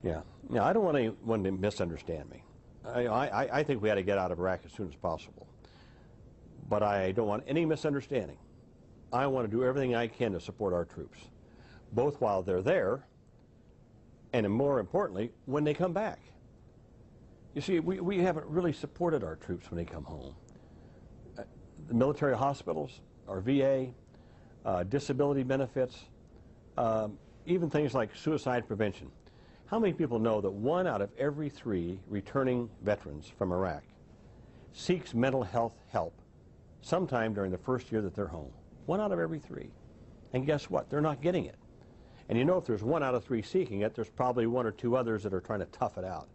Yeah. Now, I don't want anyone to misunderstand me. I think we ought to get out of Iraq as soon as possible. But I don't want any misunderstanding. I want to do everything I can to support our troops, both while they're there and, more importantly, when they come back. You see, we haven't really supported our troops when they come home. The military hospitals, our VA, disability benefits, even things like suicide prevention. How many people know that 1 out of every 3 returning veterans from Iraq seeks mental health help sometime during the first year that they're home? 1 out of every 3. And guess what? They're not getting it. And you know, if there's 1 out of 3 seeking it, there's probably 1 or 2 others that are trying to tough it out.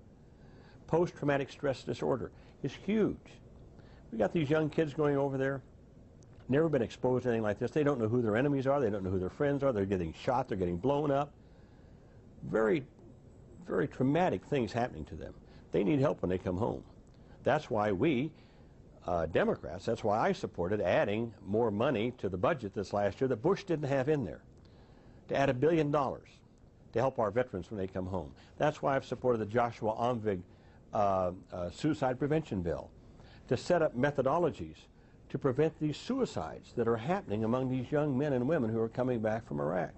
Post-traumatic stress disorder is huge. We got these young kids going over there, never been exposed to anything like this. They don't know who their enemies are. They don't know who their friends are. They're getting shot. They're getting blown up. Very, very traumatic things happening to them. They need help when they come home. That's why we, Democrats, that's why I supported adding more money to the budget this last year that Bush didn't have in there, to add $1 billion to help our veterans when they come home. That's why I've supported the Joshua Omvig suicide prevention bill, to set up methodologies to prevent these suicides that are happening among these young men and women who are coming back from Iraq.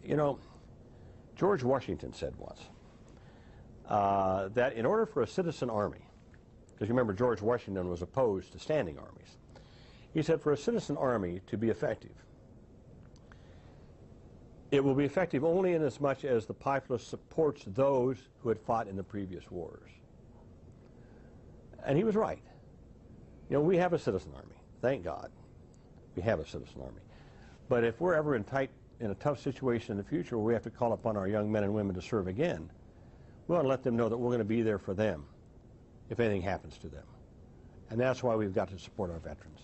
You know, George Washington said once that in order for a citizen army, because you remember George Washington was opposed to standing armies, he said for a citizen army to be effective, it will be effective only in as much as the populace supports those who had fought in the previous wars. And he was right. You know, we have a citizen army. Thank God we have a citizen army. But if we're ever in a tough situation in the future where we have to call upon our young men and women to serve again, we want to let them know that we're going to be there for them if anything happens to them. And that's why we've got to support our veterans.